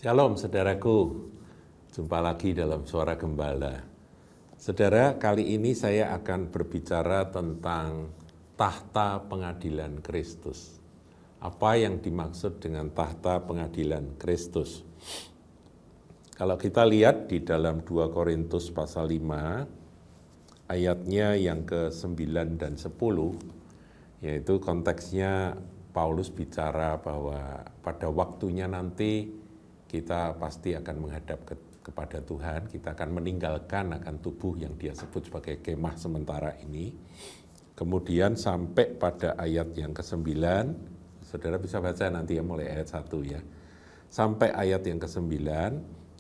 Shalom saudaraku, jumpa lagi dalam Suara Gembala. Saudara, kali ini saya akan berbicara tentang tahta pengadilan Kristus. Apa yang dimaksud dengan tahta pengadilan Kristus? Kalau kita lihat di dalam 2 Korintus pasal 5, ayatnya yang ke-9 dan 10, yaitu konteksnya Paulus bicara bahwa pada waktunya nanti kita pasti akan menghadap kepada Tuhan, kita akan meninggalkan akan tubuh yang dia sebut sebagai kemah sementara ini. Kemudian sampai pada ayat yang ke-9, saudara bisa baca nanti ya mulai ayat 1 ya. Sampai ayat yang ke-9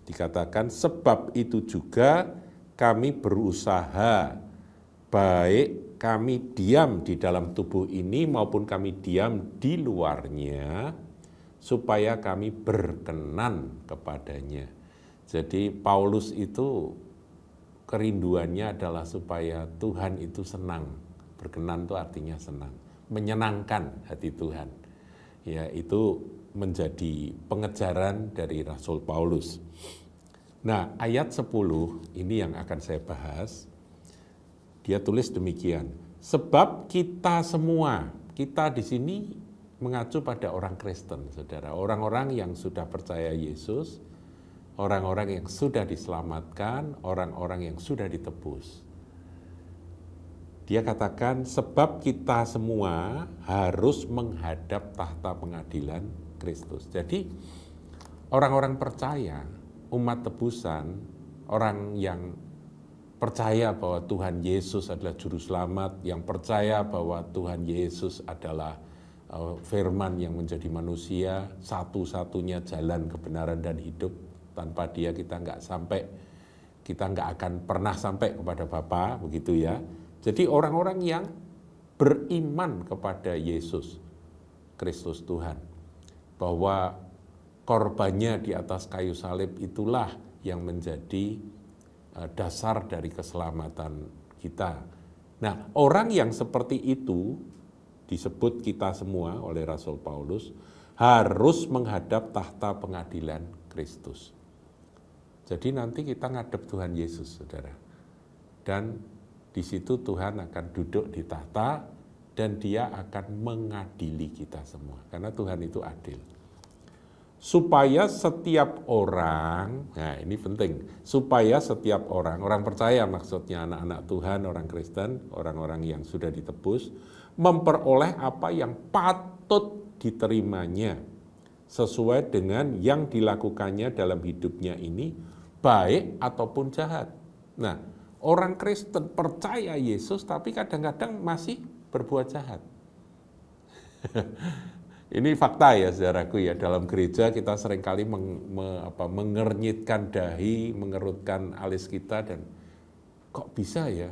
dikatakan, sebab itu juga kami berusaha, baik kami diam di dalam tubuh ini maupun kami diam di luarnya, supaya kami berkenan kepadanya. Jadi Paulus itu kerinduannya adalah supaya Tuhan itu senang. Berkenan itu artinya senang, menyenangkan hati Tuhan. Ya, itu menjadi pengejaran dari Rasul Paulus. Nah, ayat 10 ini yang akan saya bahas. Dia tulis demikian, sebab kita semua, kita di sini mengacu pada orang Kristen, saudara. Orang-orang yang sudah percaya Yesus, orang-orang yang sudah diselamatkan, orang-orang yang sudah ditebus. Dia katakan, sebab kita semua harus menghadap tahta pengadilan Kristus. Jadi, orang-orang percaya, umat tebusan, orang yang percaya bahwa Tuhan Yesus adalah Juru Selamat, yang percaya bahwa Tuhan Yesus adalah firman yang menjadi manusia, satu-satunya jalan kebenaran dan hidup. Tanpa dia kita nggak akan pernah sampai kepada Bapa, begitu ya. Jadi orang-orang yang beriman kepada Yesus Kristus Tuhan, bahwa korbannya di atas kayu salib itulah yang menjadi dasar dari keselamatan kita. Nah, orang yang seperti itu disebut kita semua oleh Rasul Paulus harus menghadap tahta pengadilan Kristus. Jadi nanti kita ngadep Tuhan Yesus, saudara. Dan di situ Tuhan akan duduk di tahta dan dia akan mengadili kita semua. Karena Tuhan itu adil. Supaya setiap orang, nah ini penting, supaya setiap orang percaya maksudnya anak-anak Tuhan, orang Kristen, orang-orang yang sudah ditebus, memperoleh apa yang patut diterimanya sesuai dengan yang dilakukannya dalam hidupnya ini, baik ataupun jahat. Nah, orang Kristen percaya Yesus tapi kadang-kadang masih berbuat jahat. Ini fakta ya saudaraku ya, dalam gereja kita seringkali mengernyitkan dahi, mengerutkan alis kita dan kok bisa ya,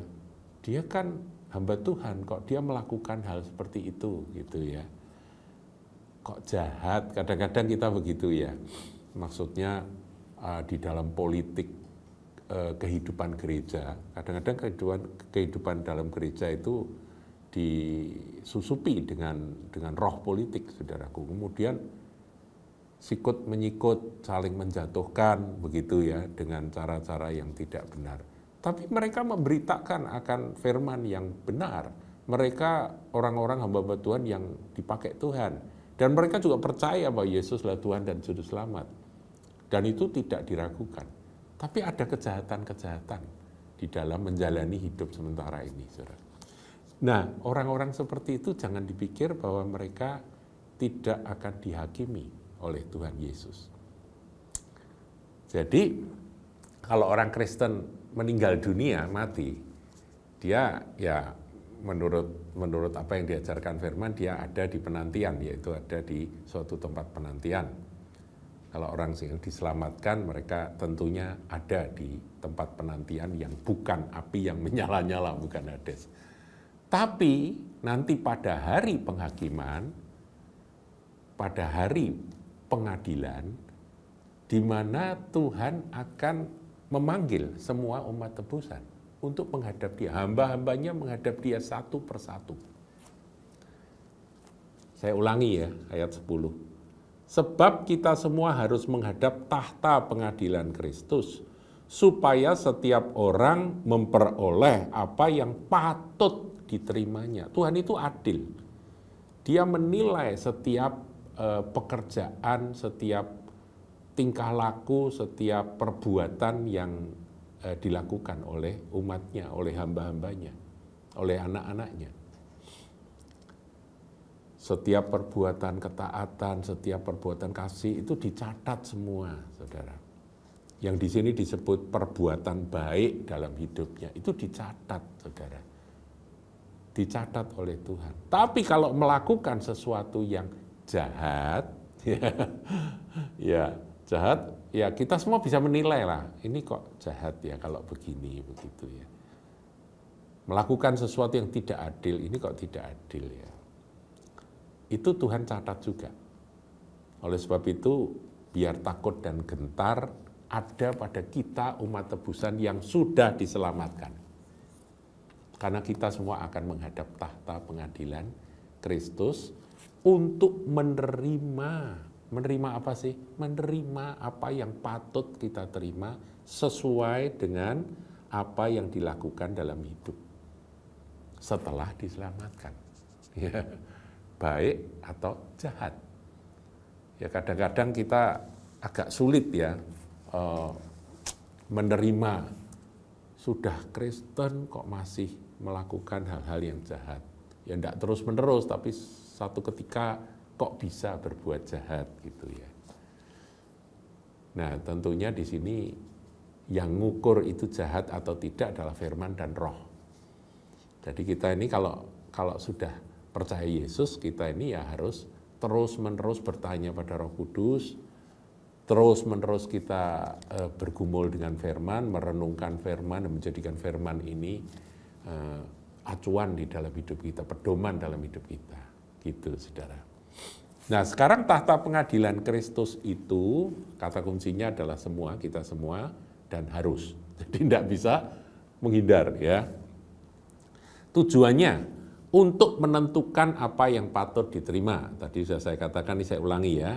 dia kan hamba Tuhan, kok dia melakukan hal seperti itu gitu ya. Kok jahat, kadang-kadang kita begitu ya. Maksudnya di dalam politik kehidupan gereja, kadang-kadang kehidupan dalam gereja itu disusupi dengan roh politik, saudaraku. Kemudian sikut menyikut, saling menjatuhkan, begitu ya, dengan cara-cara yang tidak benar. Tapi mereka memberitakan akan firman yang benar. Mereka orang-orang hamba Tuhan yang dipakai Tuhan. Dan mereka juga percaya bahwa Yesus adalah Tuhan dan Juru Selamat. Dan itu tidak diragukan. Tapi ada kejahatan-kejahatan di dalam menjalani hidup sementara ini, saudara. Nah, orang-orang seperti itu jangan dipikir bahwa mereka tidak akan dihakimi oleh Tuhan Yesus. Jadi, kalau orang Kristen meninggal dunia, mati, dia ya menurut apa yang diajarkan firman, dia ada di penantian, yaitu ada di suatu tempat penantian. Kalau orang yang diselamatkan, mereka tentunya ada di tempat penantian yang bukan api yang menyala-nyala, bukan Hades. Tapi nanti pada hari penghakiman, pada hari pengadilan, di mana Tuhan akan memanggil semua umat tebusan untuk menghadap dia. Hamba-hambanya menghadap dia satu persatu. Saya ulangi ya, ayat 10. Sebab kita semua harus menghadap tahta pengadilan Kristus, supaya setiap orang memperoleh apa yang patut diterimanya. Tuhan itu adil. Dia menilai setiap pekerjaan, setiap tingkah laku, setiap perbuatan yang dilakukan oleh umatnya, oleh hamba-hambanya, oleh anak-anaknya. Setiap perbuatan ketaatan, setiap perbuatan kasih itu dicatat semua, saudara. Yang di sini disebut perbuatan baik dalam hidupnya, itu dicatat, saudara. Dicatat oleh Tuhan. Tapi kalau melakukan sesuatu yang jahat, ya jahat, ya kita semua bisa menilai lah, ini kok jahat ya kalau begini, begitu ya. Melakukan sesuatu yang tidak adil, ini kok tidak adil ya. Itu Tuhan catat juga. Oleh sebab itu, biar takut dan gentar ada pada kita umat tebusan yang sudah diselamatkan. Karena kita semua akan menghadap tahta pengadilan Kristus untuk menerima apa sih? Menerima apa yang patut kita terima sesuai dengan apa yang dilakukan dalam hidup setelah diselamatkan. Ya. Baik atau jahat. Ya kadang-kadang kita agak sulit ya menerima, sudah Kristen kok masih melakukan hal-hal yang jahat. Ya enggak terus-menerus, tapi satu ketika kok bisa berbuat jahat gitu ya. Nah tentunya di sini yang ngukur itu jahat atau tidak adalah firman dan roh. Jadi kita ini kalau sudah percaya Yesus, kita ini ya harus terus-menerus bertanya pada Roh Kudus, terus-menerus kita bergumul dengan firman, merenungkan firman, dan menjadikan firman ini acuan di dalam hidup kita, pedoman dalam hidup kita. Gitu, saudara. Nah, sekarang tahta pengadilan Kristus itu, kata kuncinya adalah semua, kita semua, dan harus. Jadi tidak bisa menghindar ya. Tujuannya untuk menentukan apa yang patut diterima. Tadi sudah saya katakan, ini saya ulangi ya.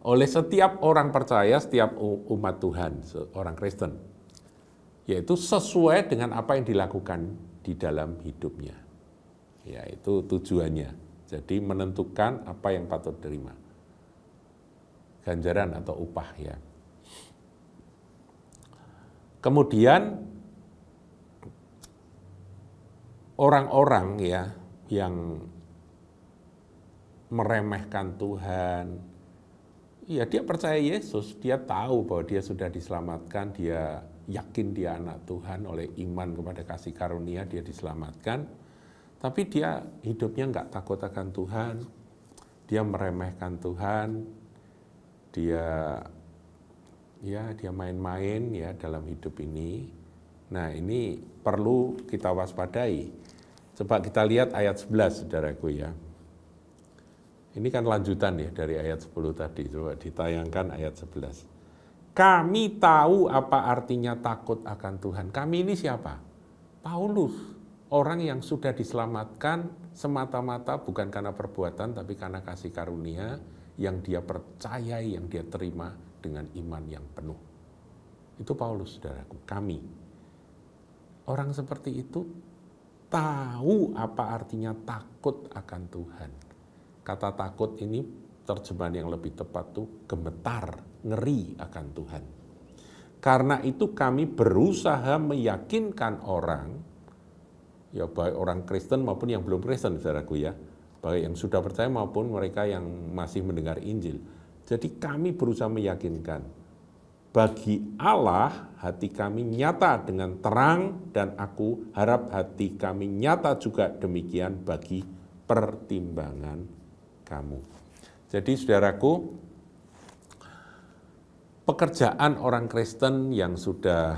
Oleh setiap orang percaya, setiap umat Tuhan, orang Kristen. Yaitu sesuai dengan apa yang dilakukan di dalam hidupnya. Ya, itu tujuannya. Jadi menentukan apa yang patut diterima. Ganjaran atau upah ya. Kemudian orang-orang ya yang meremehkan Tuhan, ya dia percaya Yesus, dia tahu bahwa dia sudah diselamatkan, dia yakin dia anak Tuhan, oleh iman kepada kasih karunia dia diselamatkan, tapi dia hidupnya enggak takut akan Tuhan, dia meremehkan Tuhan, dia main-main ya dalam hidup ini. Nah ini perlu kita waspadai. Coba kita lihat ayat 11, saudaraku ya. Ini kan lanjutan ya dari ayat 10 tadi. Coba ditayangkan ayat 11. Kami tahu apa artinya takut akan Tuhan. Kami ini siapa? Paulus. Orang yang sudah diselamatkan semata-mata bukan karena perbuatan, tapi karena kasih karunia yang dia percayai, yang dia terima dengan iman yang penuh. Itu Paulus, saudaraku. Kami. Orang seperti itu tahu apa artinya takut akan Tuhan. Kata takut ini terjemahan yang lebih tepat tuh gemetar, ngeri akan Tuhan. Karena itu kami berusaha meyakinkan orang, ya baik orang Kristen maupun yang belum Kristen, saudaraku ya, baik yang sudah percaya maupun mereka yang masih mendengar Injil. Jadi kami berusaha meyakinkan, bagi Allah hati kami nyata dengan terang, dan aku harap hati kami nyata juga demikian bagi pertimbangan kamu. Jadi saudaraku, pekerjaan orang Kristen yang sudah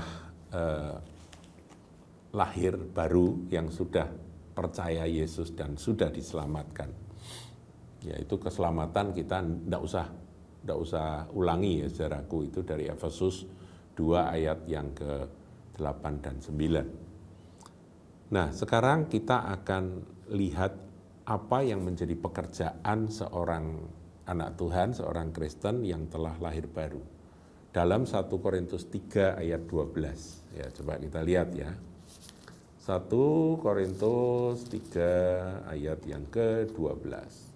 lahir baru, yang sudah percaya Yesus dan sudah diselamatkan, yaitu keselamatan kita tidak usah ulangi ya saudaraku, itu dari Efesus 2 ayat yang ke-8 dan 9. Nah sekarang kita akan lihat apa yang menjadi pekerjaan seorang anak Tuhan, seorang Kristen yang telah lahir baru. Dalam 1 Korintus 3 ayat 12. Ya, coba kita lihat ya. 1 Korintus 3 ayat yang ke-12.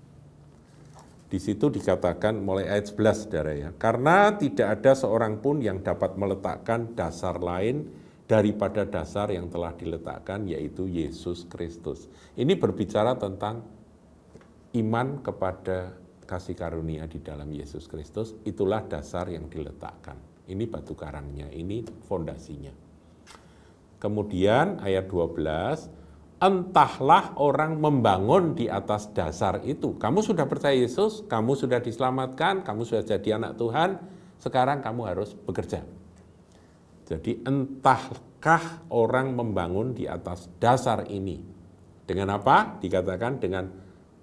Di situ dikatakan mulai ayat 11 saudara ya. Karena tidak ada seorang pun yang dapat meletakkan dasar lain daripada dasar yang telah diletakkan, yaitu Yesus Kristus. Ini berbicara tentang iman kepada kasih karunia di dalam Yesus Kristus. Itulah dasar yang diletakkan. Ini batu karangnya, ini fondasinya. Kemudian ayat 12, entahlah orang membangun di atas dasar itu. Kamu sudah percaya Yesus, kamu sudah diselamatkan, kamu sudah jadi anak Tuhan, sekarang kamu harus bekerja. Jadi entahkah orang membangun di atas dasar ini. Dengan apa? Dikatakan dengan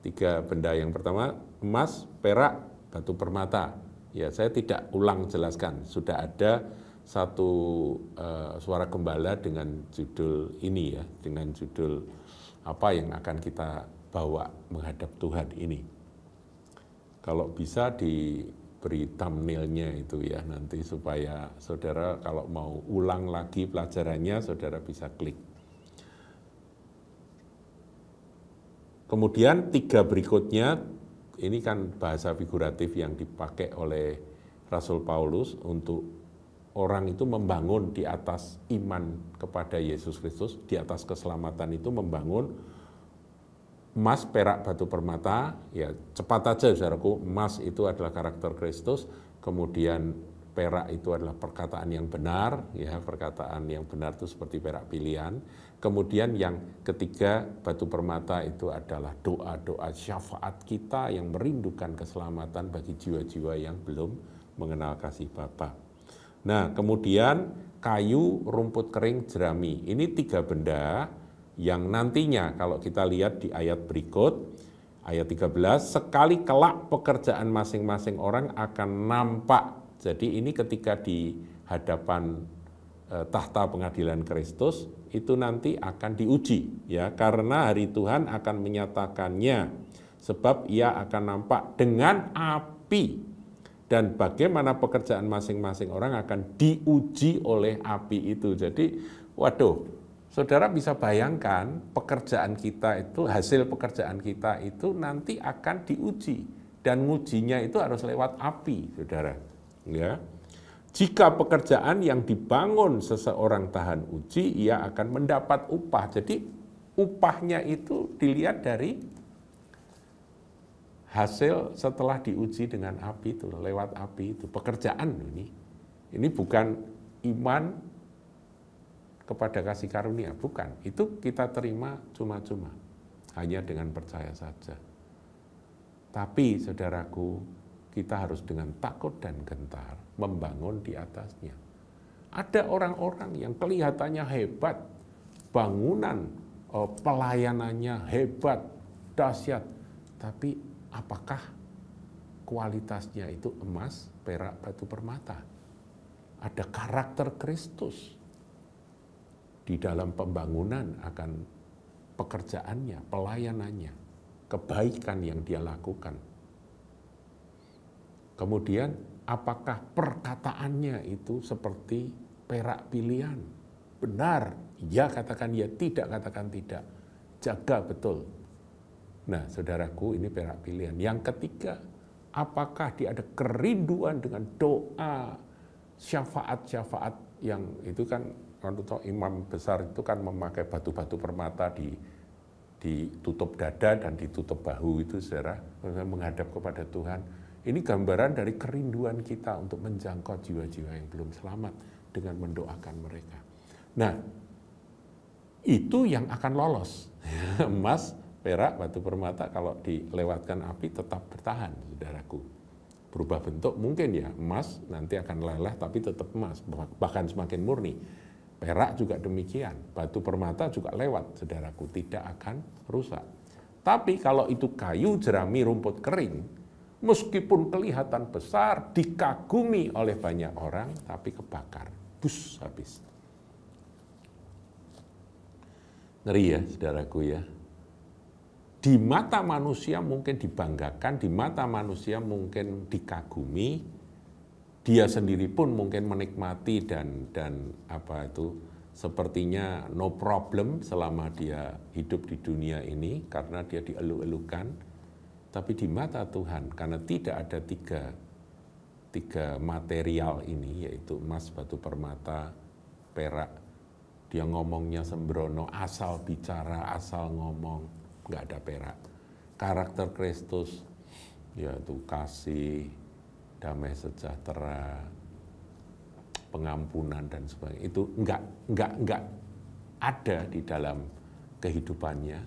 3 benda. Yang pertama, emas, perak, batu permata. Ya, saya tidak ulang jelaskan, sudah ada satu suara gembala dengan judul ini ya, dengan judul apa yang akan kita bawa menghadap Tuhan ini. Kalau bisa diberi thumbnailnya itu ya nanti, supaya saudara kalau mau ulang lagi pelajarannya, saudara bisa klik. Kemudian 3 berikutnya, ini kan bahasa figuratif yang dipakai oleh Rasul Paulus untuk orang itu membangun di atas iman kepada Yesus Kristus, di atas keselamatan itu membangun emas, perak, batu permata. Ya cepat aja saudaraku, emas itu adalah karakter Kristus, kemudian perak itu adalah perkataan yang benar, ya perkataan yang benar itu seperti perak pilihan. Kemudian yang ketiga, batu permata itu adalah doa-doa syafaat kita yang merindukan keselamatan bagi jiwa-jiwa yang belum mengenal kasih Bapa. Nah, kemudian kayu, rumput kering, jerami. Ini 3 benda yang nantinya kalau kita lihat di ayat berikut, ayat 13, sekali kelak pekerjaan masing-masing orang akan nampak. Jadi ini ketika di hadapan tahta pengadilan Kristus, itu nanti akan diuji, ya, karena hari Tuhan akan menyatakannya, sebab ia akan nampak dengan api. Dan bagaimana pekerjaan masing-masing orang akan diuji oleh api itu. Jadi, waduh, saudara bisa bayangkan pekerjaan kita itu, hasil pekerjaan kita itu nanti akan diuji. Dan ngujinya itu harus lewat api, saudara. Ya. Jika pekerjaan yang dibangun seseorang tahan uji, ia akan mendapat upah. Jadi, upahnya itu dilihat dari hasil setelah diuji dengan api itu, lewat api itu, pekerjaan ini. Ini bukan iman kepada kasih karunia, bukan. Itu kita terima cuma-cuma, hanya dengan percaya saja. Tapi saudaraku, kita harus dengan takut dan gentar membangun di atasnya. Ada orang-orang yang kelihatannya hebat, bangunan pelayanannya hebat, dahsyat, tapi apakah kualitasnya itu emas, perak, batu permata? Ada karakter Kristus di dalam pembangunan akan pekerjaannya, pelayanannya, kebaikan yang dia lakukan. Kemudian apakah perkataannya itu seperti perak pilihan? Benar, ya katakan ya, tidak katakan tidak. Jaga betul. Nah, saudaraku, ini perak pilihan. Yang ketiga, apakah dia ada kerinduan dengan doa, syafaat-syafaat yang itu kan, kalau imam besar itu kan memakai batu-batu permata ditutup dada dan ditutup bahu itu, saudara, menghadap kepada Tuhan. Ini gambaran dari kerinduan kita untuk menjangkau jiwa-jiwa yang belum selamat dengan mendoakan mereka. Nah, itu yang akan lolos. Emas, perak, batu permata kalau dilewatkan api tetap bertahan, saudaraku. Berubah bentuk mungkin ya, emas nanti akan leleh tapi tetap emas, bahkan semakin murni. Perak juga demikian, batu permata juga lewat, saudaraku, tidak akan rusak. Tapi kalau itu kayu, jerami, rumput kering, meskipun kelihatan besar, dikagumi oleh banyak orang, tapi kebakar, bus, habis. Ngeri ya, saudaraku ya. di mata manusia mungkin dibanggakan, di mata manusia mungkin dikagumi, dia sendiri pun mungkin menikmati dan apa itu sepertinya no problem selama dia hidup di dunia ini karena dia dieluk-elukan. Tapi di mata Tuhan, karena tidak ada tiga material ini, yaitu emas, batu permata, perak, dia ngomongnya sembrono, asal bicara, asal ngomong, nggak ada perak. Karakter Kristus, yaitu kasih, damai sejahtera, pengampunan dan sebagainya, itu nggak ada di dalam kehidupannya.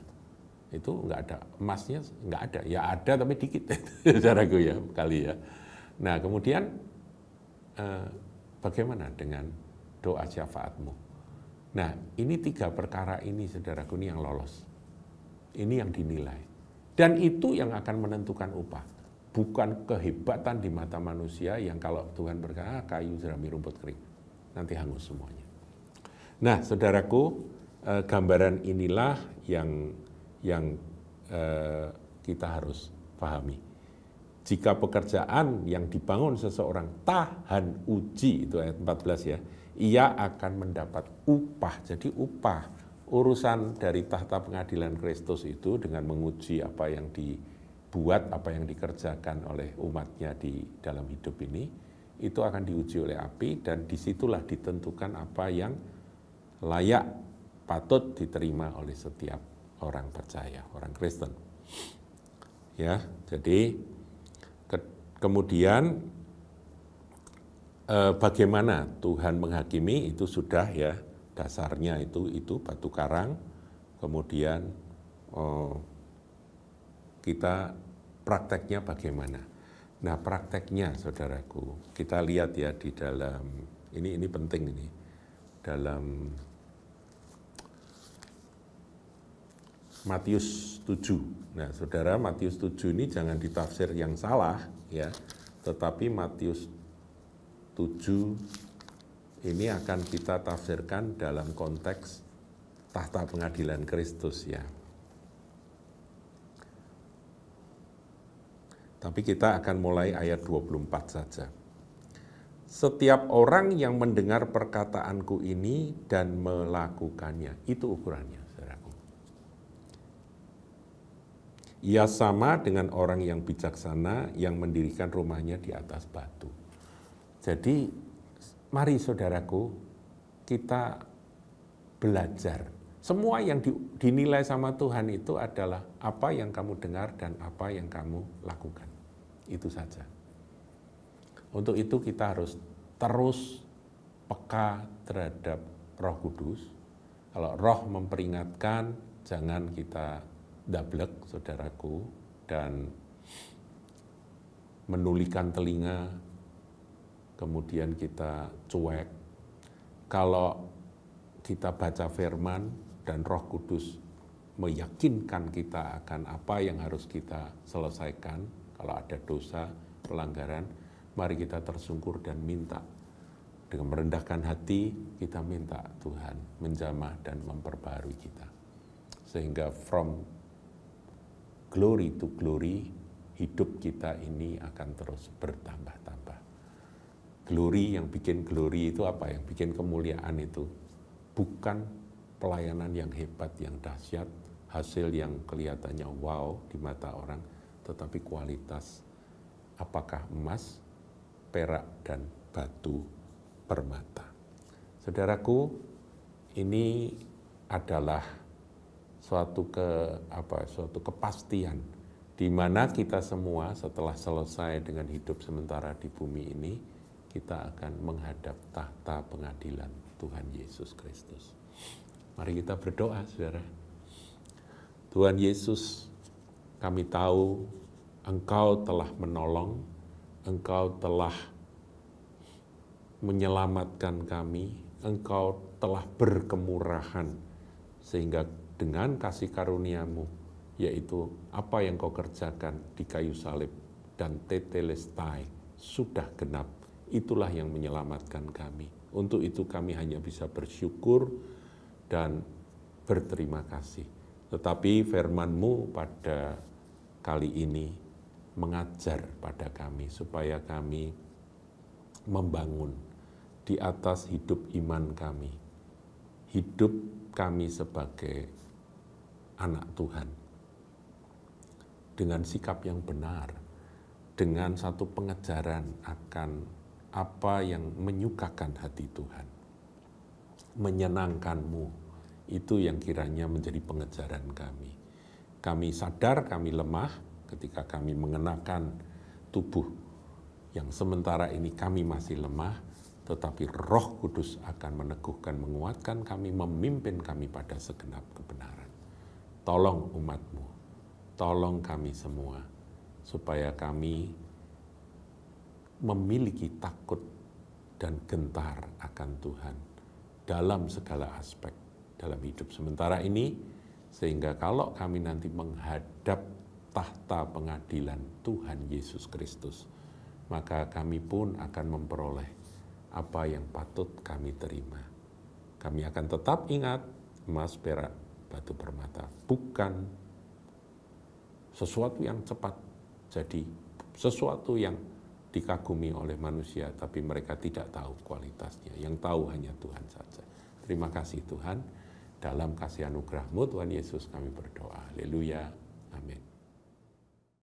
Itu nggak ada, emasnya nggak ada, ya ada tapi dikit, saudaraku ya kali ya. Nah kemudian bagaimana dengan doa syafaatmu? Nah ini 3 perkara ini saudaraku ini yang lolos. Ini yang dinilai. Dan itu yang akan menentukan upah. Bukan kehebatan di mata manusia yang kalau Tuhan berkata, kayu jerami rumput kering. Nanti hangus semuanya. Nah saudaraku, gambaran inilah yang kita harus pahami. Jika pekerjaan yang dibangun seseorang tahan uji, itu ayat 14 ya, ia akan mendapat upah. Jadi upah. Urusan dari tahta pengadilan Kristus itu dengan menguji apa yang dibuat, apa yang dikerjakan oleh umatnya di dalam hidup ini, itu akan diuji oleh api dan disitulah ditentukan apa yang layak, patut diterima oleh setiap orang percaya, orang Kristen. Ya, jadi kemudian bagaimana Tuhan menghakimi itu sudah ya. Dasarnya itu batu karang, kemudian kita prakteknya bagaimana. Nah prakteknya saudaraku, kita lihat ya di dalam, ini penting ini, dalam Matius 7. Nah saudara, Matius 7 ini jangan ditafsir yang salah ya, tetapi Matius 7 ini akan kita tafsirkan dalam konteks tahta pengadilan Kristus ya. Tapi kita akan mulai ayat 24 saja. Setiap orang yang mendengar perkataanku ini dan melakukannya, itu ukurannya, saudaraku. Ia sama dengan orang yang bijaksana yang mendirikan rumahnya di atas batu. Jadi mari saudaraku, kita belajar. Semua yang dinilai sama Tuhan itu adalah apa yang kamu dengar dan apa yang kamu lakukan. Itu saja. Untuk itu kita harus terus peka terhadap Roh Kudus. Kalau Roh memperingatkan, jangan kita dablek, saudaraku, dan menulikan telinga, kemudian kita cuek. Kalau kita baca firman dan Roh Kudus meyakinkan kita akan apa yang harus kita selesaikan, kalau ada dosa, pelanggaran, mari kita tersungkur dan minta. Dengan merendahkan hati, kita minta Tuhan menjamah dan memperbarui kita. Sehingga from glory to glory, hidup kita ini akan terus bertambah-tambah. Glory, yang bikin glory itu apa? Yang bikin kemuliaan itu bukan pelayanan yang hebat, yang dahsyat, hasil yang kelihatannya wow di mata orang, tetapi kualitas. Apakah emas, perak, dan batu permata. Saudaraku, ini adalah suatu kepastian di mana kita semua setelah selesai dengan hidup sementara di bumi ini, kita akan menghadap tahta pengadilan Tuhan Yesus Kristus. Mari kita berdoa, saudara. Tuhan Yesus, kami tahu Engkau telah menolong, Engkau telah menyelamatkan kami, Engkau telah berkemurahan, sehingga dengan kasih karunia-Mu, yaitu apa yang Kau kerjakan di kayu salib dan tetelestai sudah genap, itulah yang menyelamatkan kami. Untuk itu kami hanya bisa bersyukur dan berterima kasih. Tetapi firman-Mu pada kali ini mengajar pada kami supaya kami membangun di atas hidup iman kami, hidup kami sebagai anak Tuhan, dengan sikap yang benar, dengan satu pengejaran akan apa yang menyukakan hati Tuhan, menyenangkan-Mu, itu yang kiranya menjadi pengejaran kami. Kami sadar kami lemah ketika kami mengenakan tubuh yang sementara ini kami masih lemah, tetapi Roh Kudus akan meneguhkan, menguatkan kami, memimpin kami pada segenap kebenaran. Tolong umat-Mu, tolong kami semua, supaya kami memiliki takut dan gentar akan Tuhan dalam segala aspek dalam hidup sementara ini, sehingga kalau kami nanti menghadap tahta pengadilan Tuhan Yesus Kristus, maka kami pun akan memperoleh apa yang patut kami terima. Kami akan tetap ingat emas, perak, batu permata, bukan sesuatu yang cepat jadi sesuatu yang dikagumi oleh manusia, tapi mereka tidak tahu kualitasnya. Yang tahu hanya Tuhan saja. Terima kasih Tuhan. Dalam kasih anugerah-Mu Tuhan Yesus kami berdoa. Haleluya.